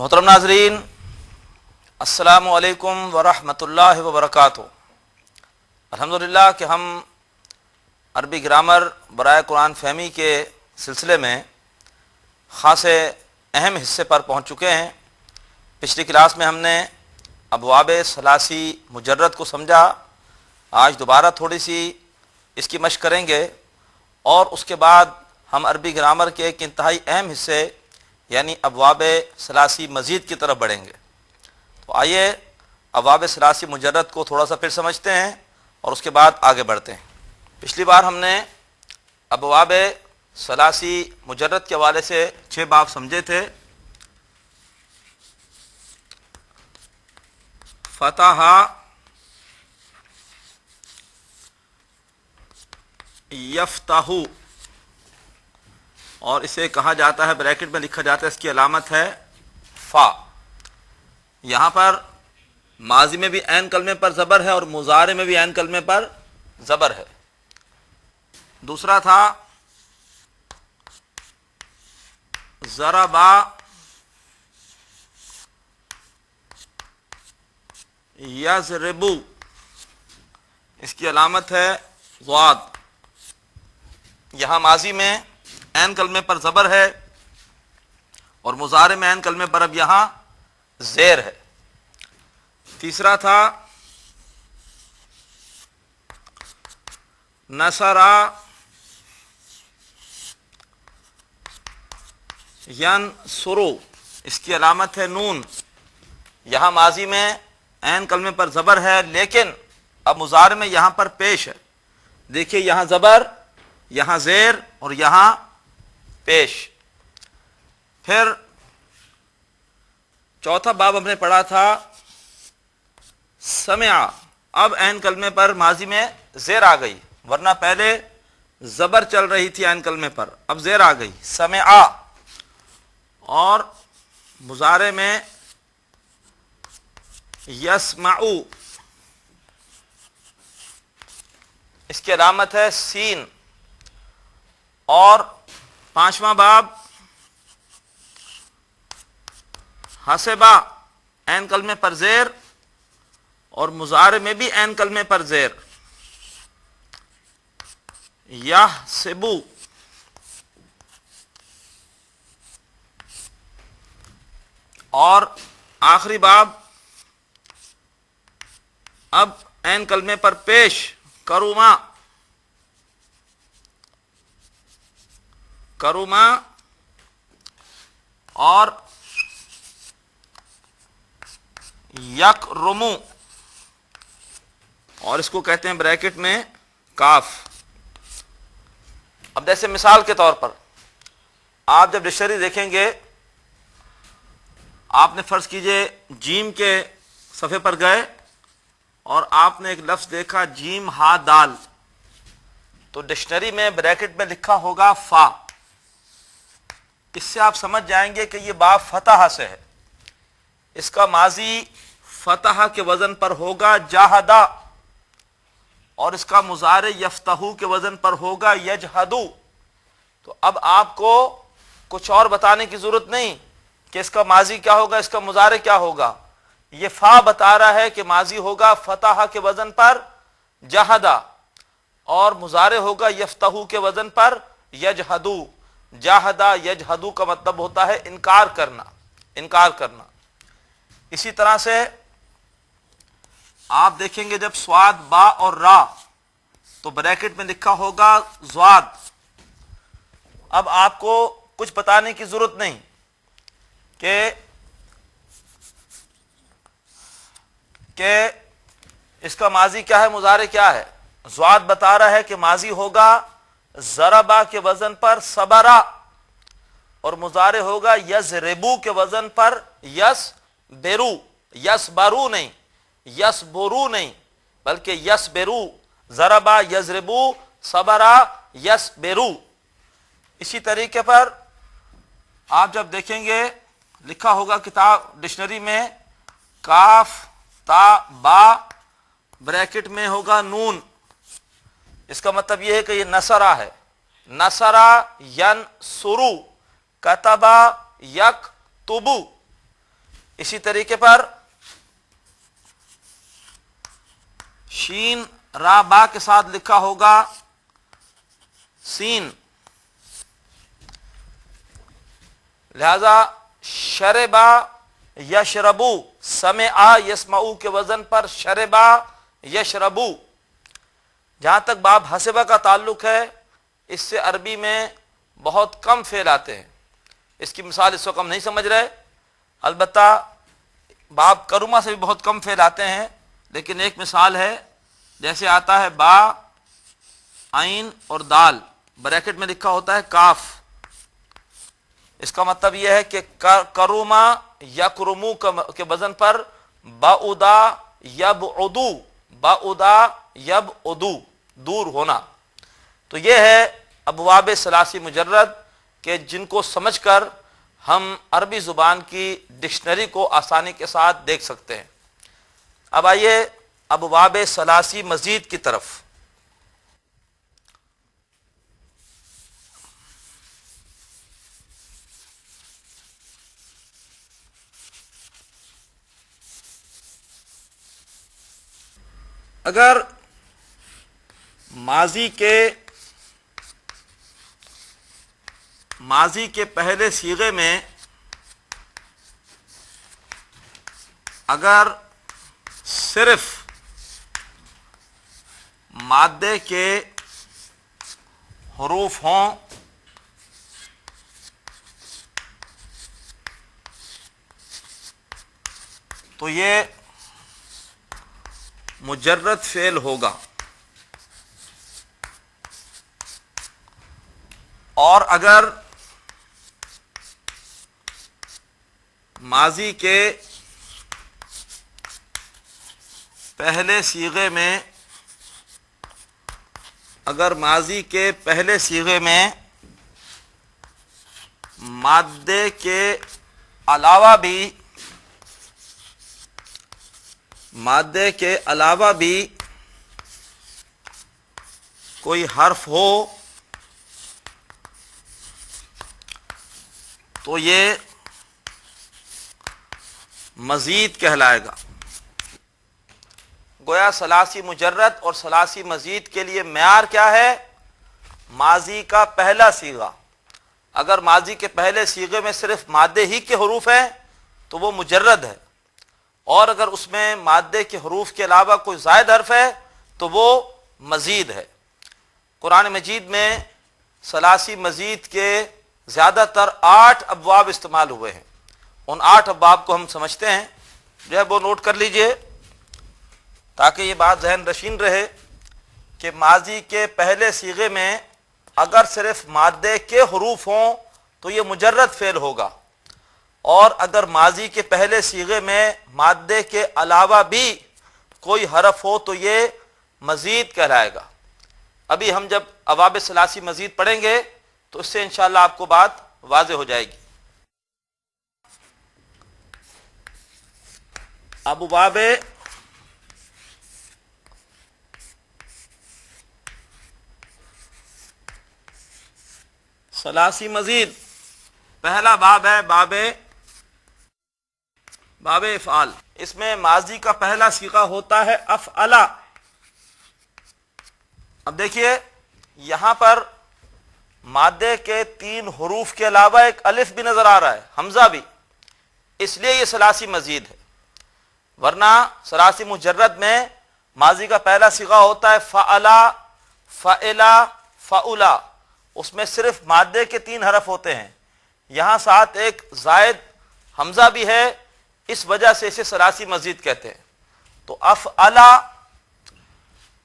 محترم ناظرین، السلام علیکم ورحمۃ اللہ وبرکاتہ۔ الحمدللہ کہ ہم عربی گرامر برائے قرآن فہمی کے سلسلے میں خاص اہم حصے پر پہنچ چکے ہیں۔ پچھلی کلاس میں ہم نے ابواب ثلاثی مجرد کو سمجھا۔ آج دوبارہ تھوڑی سی اس کی مشق کریں گے اور اس کے بعد ہم عربی گرامر کے ایک انتہائی اہم حصے یعنی ابواب ثلاثی مزید کی طرف بڑھیں گے۔ تو آئیے ابواب ثلاثی مجرد کو تھوڑا سا پھر سمجھتے ہیں اور اس کے بعد آگے بڑھتے ہیں۔ پچھلی بار ہم نے ابواب ثلاثی مجرد کے حوالے سے 6 باب سمجھے تھے۔ فتح یفتح، اور اسے کہا جاتا ہے، بریکٹ میں لکھا جاتا ہے، اس کی علامت ہے فا۔ یہاں پر ماضی میں بھی عین کلمے پر زبر ہے اور مضارع میں بھی عین کلمے پر زبر ہے۔ دوسرا تھا ضربا یضربو، اس کی علامت ہے ضاد۔ یہاں ماضی میں عین کلمے پر زبر ہے اور مضارع میں عین کلمے پر اب یہاں زیر ہے۔ تیسرا تھا نصرا ینصرو، اس کی علامت ہے نون۔ یہاں ماضی میں عین کلمے پر زبر ہے لیکن اب مضارع میں یہاں پر پیش ہے۔ دیکھیے یہاں زبر، یہاں زیر اور یہاں پیش۔ پھر چوتھا باب ہم نے پڑھا تھا سمع، اب عین کلمے پر ماضی میں زیر آ گئی، ورنہ پہلے زبر چل رہی تھی عین کلمے پر، اب زیر آ گئی، سمع۔ اور مضارع میں یسمعو، اس کی علامت ہے سین۔ اور پانچواں باب حسبا، عین کلمے پر زیر اور مضارع میں بھی عین کلمے پر زیر، یحسبو۔ اور آخری باب اب عین کلمے پر پیش، کروما، کروما۔ اور یکرمو، اور اس کو کہتے ہیں بریکٹ میں کاف۔ اب جیسے مثال کے طور پر آپ جب ڈکشنری دیکھیں گے، آپ نے فرض کیجئے جیم کے صفحے پر گئے اور آپ نے ایک لفظ دیکھا جیم ہا دال، تو ڈکشنری میں بریکٹ میں لکھا ہوگا فا۔ اس سے آپ سمجھ جائیں گے کہ یہ باب فتح سے ہے، اس کا ماضی فتح کے وزن پر ہوگا جاہدا، اور اس کا مضارع یفتحو کے وزن پر ہوگا یجہدو۔ تو اب آپ کو کچھ اور بتانے کی ضرورت نہیں کہ اس کا ماضی کیا ہوگا، اس کا مضارع کیا ہوگا، یہ فا بتا رہا ہے کہ ماضی ہوگا فتح کے وزن پر جہدا اور مضارع ہوگا یفتحو کے وزن پر یجہدو۔ جاہدا یجہدو کا مطلب ہوتا ہے انکار کرنا، انکار کرنا۔ اسی طرح سے آپ دیکھیں گے جب سواد با اور را، تو بریکٹ میں لکھا ہوگا زواد۔ اب آپ کو کچھ بتانے کی ضرورت نہیں کہ اس کا ماضی کیا ہے، مضارع کیا ہے۔ زواد بتا رہا ہے کہ ماضی ہوگا ضربا کے وزن پر صبرا، اور مضارع ہوگا یضربو کے وزن پر یصبرو۔ یصبرو نہیں، یصبرو نہیں، بلکہ یصبرو، ضربا یضربو، صبرا یصبرو۔ اسی طریقے پر آپ جب دیکھیں گے لکھا ہوگا کتاب ڈکشنری میں کاف تا با، بریکٹ میں ہوگا نون، اس کا مطلب یہ ہے کہ یہ نصرہ ہے۔ نصرہ ینصرو، کتبہ یکتبو۔ اسی طریقے پر شین را با کے ساتھ لکھا ہوگا سین، لہذا شربا یشربو، سمعا یسمعو کے وزن پر شربا یشربو۔ جہاں تک باب حسبہ کا تعلق ہے، اس سے عربی میں بہت کم فعل آتے ہیں۔ اس کی مثال اس وقت ہم نہیں سمجھ رہے، البتہ باب کرما سے بھی بہت کم فعل آتے ہیں، لیکن ایک مثال ہے، جیسے آتا ہے با، عین اور دال، بریکٹ میں لکھا ہوتا ہے کاف۔ اس کا مطلب یہ ہے کہ کروما یکرمو کے وزن پر بعدا یبعدو، بعدا یبعدو، دور ہونا۔ تو یہ ہے ابواب ثلاثی مجرد کہ جن کو سمجھ کر ہم عربی زبان کی ڈکشنری کو آسانی کے ساتھ دیکھ سکتے ہیں۔ اب آئیے ابواب ثلاثی مزید کی طرف۔ اگر ماضی کے پہلے صیغے میں اگر صرف مادے کے حروف ہوں تو یہ مجرد فعل ہوگا، اور اگر ماضی کے پہلے صیغے میں مادے کے علاوہ بھی کوئی حرف ہو تو یہ مزید کہلائے گا۔ گویا ثلاثی مجرد اور ثلاثی مزید کے لیے معیار کیا ہے؟ ماضی کا پہلا صیغہ۔ اگر ماضی کے پہلے صیغے میں صرف مادے ہی کے حروف ہیں تو وہ مجرد ہے، اور اگر اس میں مادے کے حروف کے علاوہ کوئی زائد حرف ہے تو وہ مزید ہے۔ قرآن مجید میں ثلاثی مزید کے زیادہ تر 8 ابواب استعمال ہوئے ہیں۔ ان 8 ابواب کو ہم سمجھتے ہیں، جو ہے وہ نوٹ کر لیجئے تاکہ یہ بات ذہن نشین رہے کہ ماضی کے پہلے صیغے میں اگر صرف مادے کے حروف ہوں تو یہ مجرد فعل ہوگا، اور اگر ماضی کے پہلے صیغے میں مادے کے علاوہ بھی کوئی حرف ہو تو یہ مزید کہلائے گا۔ ابھی ہم جب ابواب ثلاثی مزید پڑھیں گے تو اس سے انشاءاللہ آپ کو بات واضح ہو جائے گی۔ ابواب ثلاثی مزید، پہلا باب ہے باب افعال۔ اس میں ماضی کا پہلا صیغہ ہوتا ہے افعلا۔ اب دیکھیے یہاں پر مادے کے 3 حروف کے علاوہ ایک الف بھی نظر آ رہا ہے، حمزہ بھی، اس لیے یہ ثلاثی مزید ہے، ورنہ ثلاثی مجرد میں ماضی کا پہلا صیغہ ہوتا ہے فعلا، فعلا، فعلا، اس میں صرف مادے کے 3 حرف ہوتے ہیں، یہاں ساتھ ایک زائد حمزہ بھی ہے، اس وجہ سے اسے ثلاثی مزید کہتے ہیں۔ تو افعلا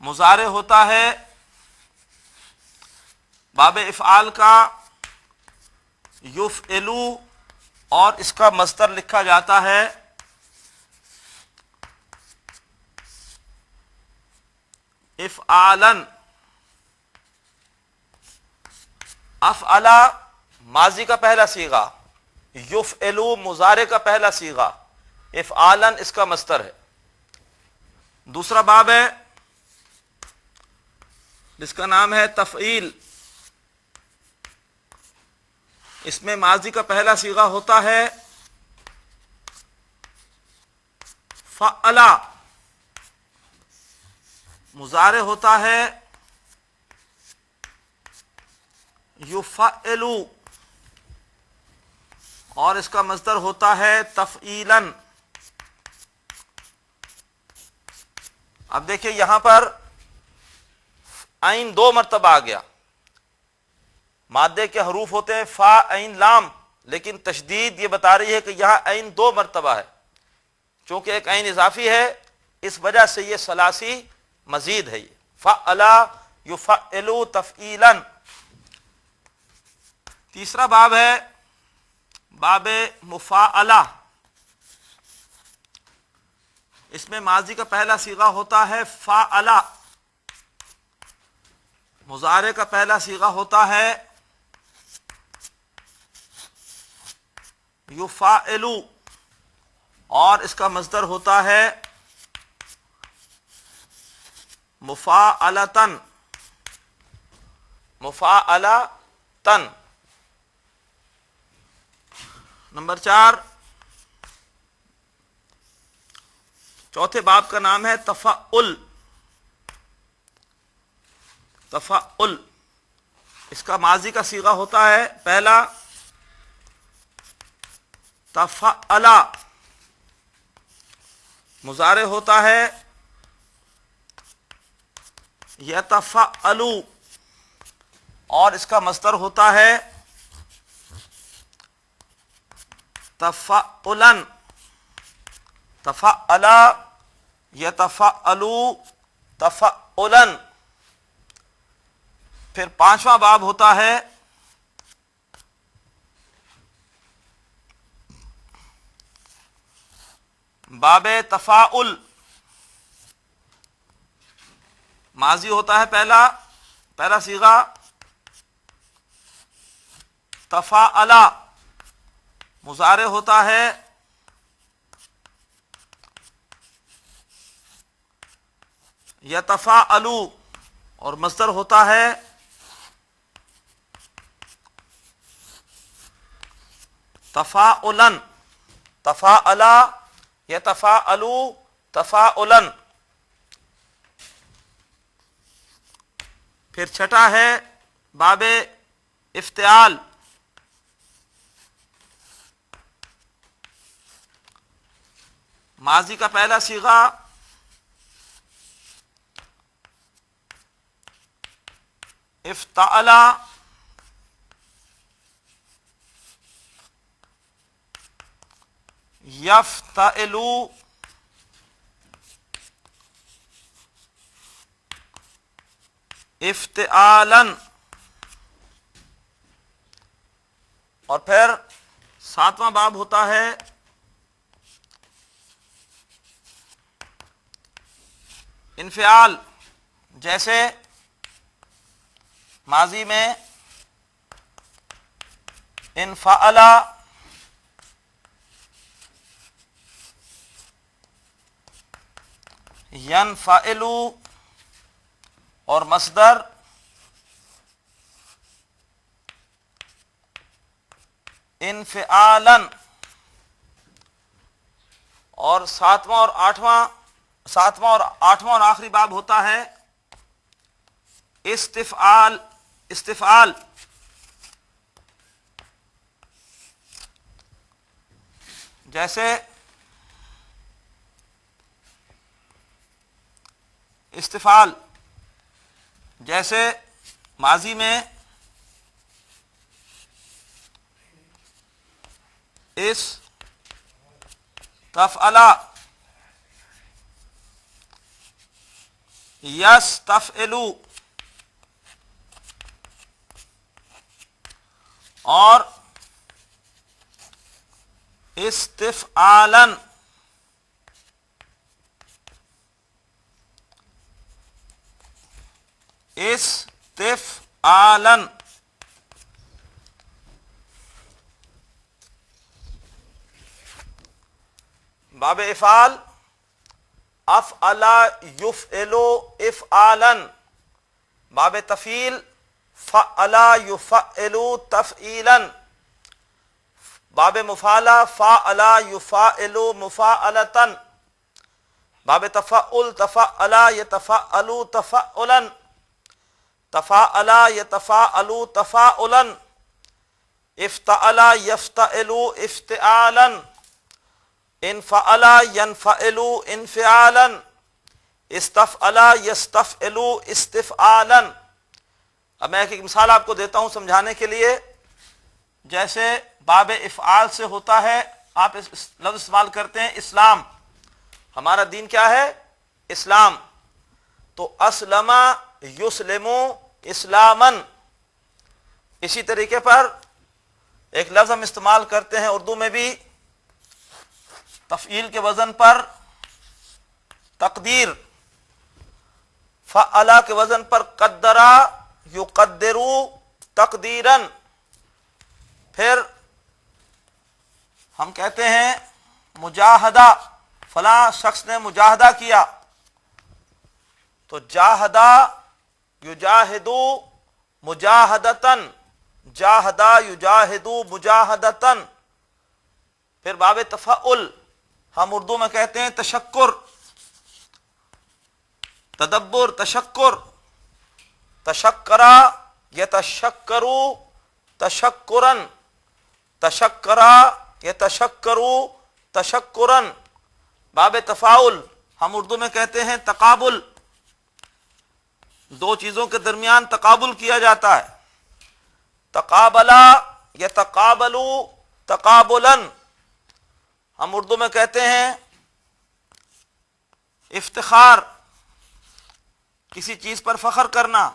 مضارع ہوتا ہے باب افعال کا یفعلو، اور اس کا مصدر لکھا جاتا ہے افعالن۔ افعلا ماضی کا پہلا صیغہ، یفعلو مضارع کا پہلا صیغہ، افعالن اس کا مصدر ہے۔ دوسرا باب ہے جس کا نام ہے تفعیل۔ اس میں ماضی کا پہلا صیغہ ہوتا ہے فعلا مضارع ہوتا ہے یفعلو اور اس کا مصدر ہوتا ہے تفعیلاً. اب دیکھیں یہاں پر عین 2 مرتبہ آ گیا. مادے کے حروف ہوتے ہیں فا عین لام، لیکن تشدید یہ بتا رہی ہے کہ یہاں عین 2 مرتبہ ہے. چونکہ ایک عین اضافی ہے اس وجہ سے یہ ثلاثی مزید ہے. یہ فعلا یفعلو تفعیلا. تیسرا باب ہے باب مفاعلہ. اس میں ماضی کا پہلا صیغہ ہوتا ہے فاعلہ، مضارع کا پہلا صیغہ ہوتا ہے یفاعلو اور اس کا مصدر ہوتا ہے مفاعلتن. مفاعلتن. نمبر 4 چوتھے باب کا نام ہے تفعل. تفعل اس کا ماضی کا صیغہ ہوتا ہے پہلا تفعلا، مضارع ہوتا ہے یتفعلو اور اس کا مصدر ہوتا ہے تفعلن. تفعلا یتفعلو تفعلن. پھر 5واں باب ہوتا ہے باب تفاعل. ماضی ہوتا ہے پہلا صیغہ تفاعلا، مضارع ہوتا ہے یتفاعلو اور مصدر ہوتا ہے تفاعلا. تفاعلا یتفاعلو تفاعلا. پھر چھٹا ہے باب افتعال. ماضی کا پہلا صیغہ افتعلا، یفتعلو، افتعالا. اور پھر 7واں باب ہوتا ہے انفعال. جیسے ماضی میں انفعلا، ینفعلو اور مصدر انفعالا. اور ساتواں اور آخری باب ہوتا ہے استفعال. جیسے استفعال جیسے ماضی میں استفعلا، یستفعلو اور استفعالا. استفعالا. باب افعال افعلا یفعلو افعالا. باب تفعیل فعلا یفعلو تفعیلا. باب مفعلہ فعلا یفعلو مفاعلتا. باب تفاعل، تفاعلا یتفاعلو تفاعلا، تفاعلا یتفاعلو تفاعلا، افتعلا یفتعلو افتعالا، انفعلا ینفعلو انفعالا، استفعلا یستفعلو استفعالا۔ اب میں ایک مثال آپ کو دیتا ہوں سمجھانے کے لیے۔ جیسے باب افعال سے ہوتا ہے، آپ لفظ استعمال کرتے ہیں اسلام، ہمارا دین کیا ہے؟ اسلام۔ تو اسلم یسلم اسلاما، اسی طریقے پر ایک لفظ ہم استعمال کرتے ہیں اردو میں بھی تفعیل کے وزن پر، تقدیر، فعلا کے وزن پر قدرا یقدرو تقدیرا۔ پھر ہم کہتے ہیں مجاہدہ، فلاں شخص نے مجاہدہ کیا، تو جاہدہ یجاہدو مجاہدتن، جاہدہ یجاہدو مجاہدتن۔ پھر باب تفعل ہم اردو میں کہتے ہیں تشکر، تدبر، تشکر، تشکرا یتشکرو تشکرا، تشکرا یتشکرو تشکرا۔ باب تفاعل ہم اردو میں کہتے ہیں تقابل، دو چیزوں کے درمیان تقابل کیا جاتا ہے، تقابلا یتقابلو تقابلا۔ ہم اردو میں کہتے ہیں افتخار، کسی چیز پر فخر کرنا،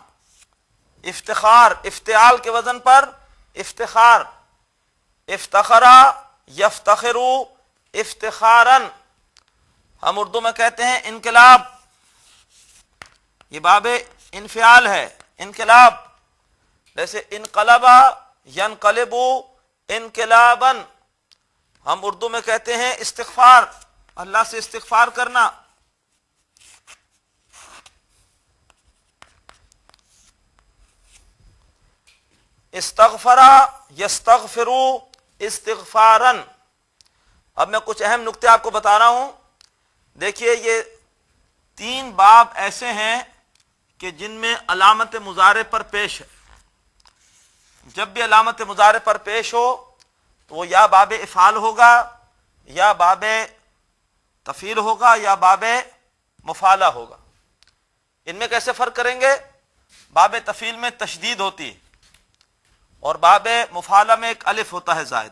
افتخار، افتعال کے وزن پر افتخار، افتخرا یفتخرو افتخارا۔ ہم اردو میں کہتے ہیں انقلاب، یہ باب انفعال ہے، انقلاب، جیسے انقلبا ینقلبو انقلابا۔ ہم اردو میں کہتے ہیں استغفار، اللہ سے استغفار کرنا، استغفرا یستغفرو استغفارا۔ اب میں کچھ اہم نکتے آپ کو بتا رہا ہوں۔ دیکھیے یہ 3 باب ایسے ہیں کہ جن میں علامت مضارع پر پیش ہے۔ جب بھی علامت مضارع پر پیش ہو تو وہ یا باب افعال ہوگا، یا باب تفعیل ہوگا، یا باب مفعلہ ہوگا۔ ان میں کیسے فرق کریں گے؟ باب تفعیل میں تشدید ہوتی ہے، اور باب مفعلہ میں ایک الف ہوتا ہے زائد۔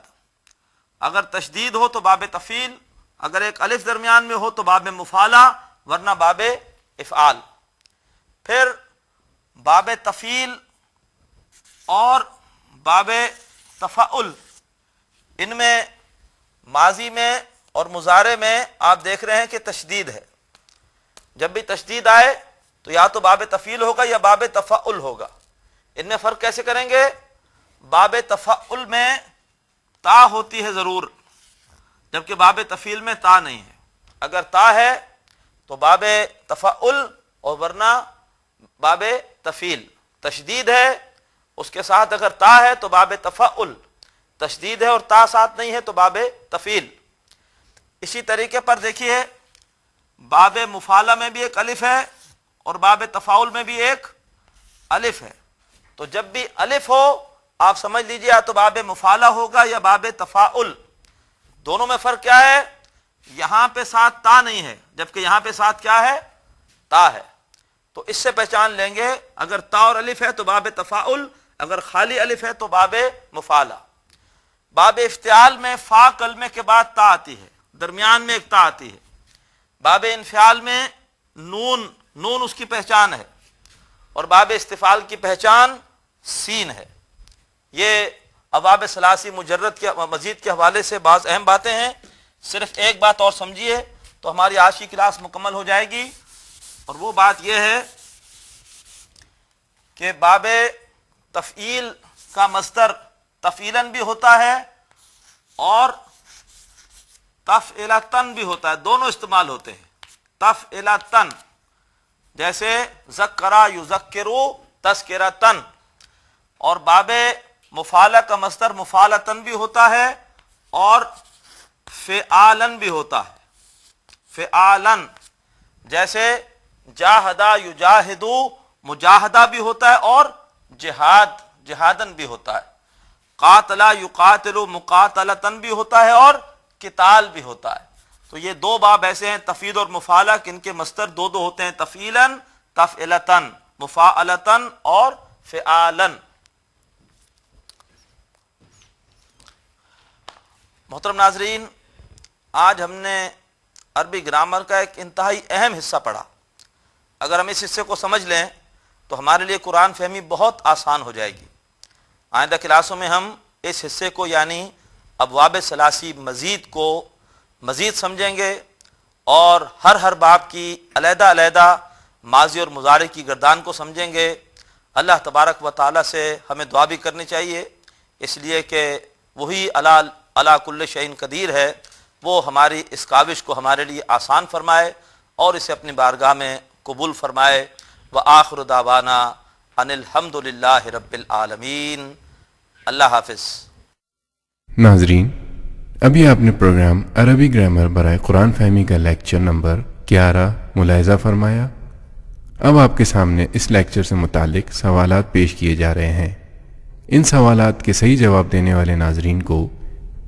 اگر تشدید ہو تو باب تفعیل، اگر ایک الف درمیان میں ہو تو باب مفعلہ، ورنہ باب افعال۔ پھر باب تفعیل اور باب تفعل، ان میں ماضی میں اور مضارع میں آپ دیکھ رہے ہیں کہ تشدید ہے۔ جب بھی تشدید آئے تو یا تو باب تفعیل ہوگا یا باب تفعل ہوگا۔ ان میں فرق کیسے کریں گے؟ باب تفعل میں تا ہوتی ہے ضرور، جبکہ باب تفعیل میں تا نہیں ہے۔ اگر تا ہے تو باب تفعل، اور ورنہ باب تفعیل۔ تشدید ہے اس کے ساتھ اگر تا ہے تو باب تفعل، تشدید ہے اور تا ساتھ نہیں ہے تو باب تفعیل۔ اسی طریقے پر دیکھیے باب مفعلہ میں بھی ایک الف ہے اور باب تفاعل میں بھی ایک الف ہے۔ تو جب بھی الف ہو آپ سمجھ لیجیے یا تو باب مفعلہ ہوگا یا باب تفاعل۔ دونوں میں فرق کیا ہے؟ یہاں پہ ساتھ تا نہیں ہے، جبکہ یہاں پہ ساتھ کیا ہے؟ تا ہے۔ تو اس سے پہچان لیں گے اگر تا اور الف ہے تو باب تفاعل، اگر خالی الف ہے تو باب مفعلہ۔ باب افتعال میں فا کلمے کے بعد تا آتی ہے، درمیان میں ایک تا آتی ہے۔ باب انفعال میں نون اس کی پہچان ہے، اور باب استفعال کی پہچان سین ہے۔ یہ ابواب ثلاثی مجرد کے مزید کے حوالے سے بعض اہم باتیں ہیں۔ صرف ایک بات اور سمجھیے تو ہماری آج کی کلاس مکمل ہو جائے گی، اور وہ بات یہ ہے کہ باب تفعیل کا مصدر تفعیلاً بھی ہوتا ہے اور تفعیلتن بھی ہوتا ہے، دونوں استعمال ہوتے ہیں۔ تفعیلتن جیسے ذکرا یذکرو تذکرتن، اور باب مفعلہ کا مصدر مفعلتن بھی ہوتا ہے اور فعالن بھی ہوتا ہے، فعالن۔ جیسے جاہدہ یجاہدو مجاہدہ بھی ہوتا ہے اور جہادن بھی ہوتا ہے، قاتلا یقاتلو مقاتلتن بھی ہوتا ہے اور قتال بھی ہوتا ہے۔ تو یہ دو باب ایسے ہیں تفعیل اور مفعلہ کہ ان کے مصدر دو ہوتے ہیں، تفعیلاً تفعلتن، مفاعلتن اور فعالن۔ محترم ناظرین، آج ہم نے عربی گرامر کا ایک انتہائی اہم حصہ پڑھا۔ اگر ہم اس حصے کو سمجھ لیں تو ہمارے لیے قرآن فہمی بہت آسان ہو جائے گی۔ آئندہ کلاسوں میں ہم اس حصے کو یعنی ابواب ثلاثی مزید سمجھیں گے اور ہر باب کی علیحدہ علیحدہ ماضی اور مضارع کی گردان کو سمجھیں گے۔ اللہ تبارک و تعالیٰ سے ہمیں دعا بھی کرنی چاہیے، اس لیے کہ وہی علی کل شیء قدیر ہے، وہ ہماری اس کاوش کو ہمارے لیے آسان فرمائے اور اسے اپنی بارگاہ میں قبول فرمائے۔ وآخر دعوانا ان الحمد للہ رب العالمین۔ اللہ حافظ۔ ناظرین، ابھی آپ نے پروگرام عربی گرامر برائے قرآن فہمی کا لیکچر نمبر 11 ملاحظہ فرمایا۔ اب آپ کے سامنے اس لیکچر سے متعلق سوالات پیش کیے جا رہے ہیں۔ ان سوالات کے صحیح جواب دینے والے ناظرین کو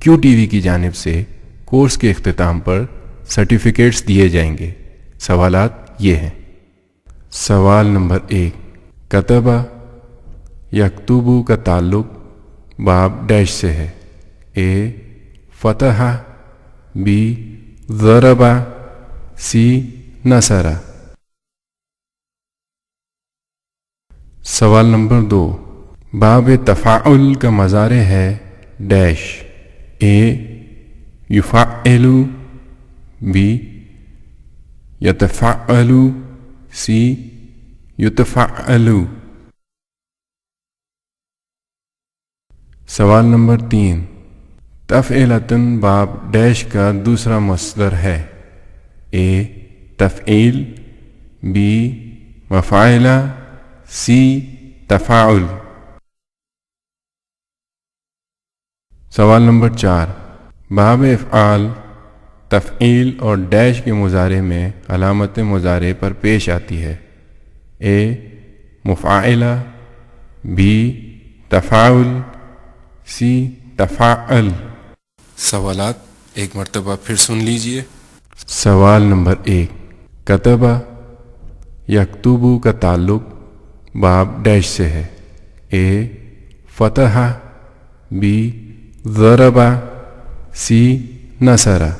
کیو ٹی وی کی جانب سے کورس کے اختتام پر سرٹیفکیٹس دیے جائیں گے۔ سوالات یہ ہیں۔ سوال نمبر 1، کتبہ یکتبو کا تعلق باب ڈیش سے ہے۔ اے فتح، بی ضربہ، سی نصرہ۔ سوال نمبر 2، باب تفاعل کا مضارع ہے ڈیش۔ اے یفعل، بی یتفعل، سی یتفعل۔ سوال نمبر 3، تفعیلتن باب ڈیش کا دوسرا مصدر ہے۔ اے تفعیل، بی مفاعلہ، سی تفاعل۔ سوال نمبر 4، باب افعال تفعیل اور ڈیش کے مضارع میں علامت مضارع پر پیش آتی ہے۔ اے مفاعلہ، بی تفاعل، سی تفاعل۔ سوالات ایک مرتبہ پھر سن لیجئے۔ سوال نمبر 1، کتبہ یکتبو کا تعلق باب ڈیش سے ہے۔ اے فتح، بی ضربہ، سی نصرہ۔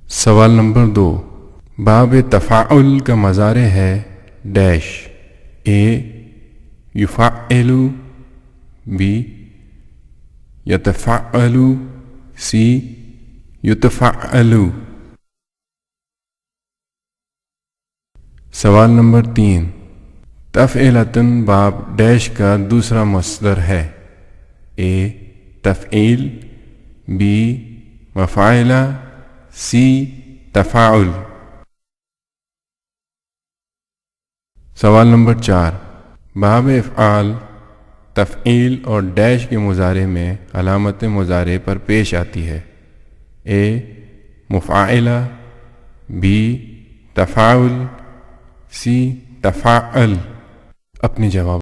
سوال نمبر 2، باب تفاعل کا مضارع ہے ڈیش۔ اے یفعل، بی یتفعل، سی یتفعل۔ سوال نمبر 3، تفعیلتن باب ڈیش کا دوسرا مصدر ہے۔ اے تفعیل، بی مفاعلہ، سی تفاعل۔ سوال نمبر 4، باب افعال تفعیل اور ڈیش کے مضارع میں علامت مضارع پر پیش آتی ہے۔ اے مفاعلہ، بی تفاعل، سی تفاعل۔ اپنے جواب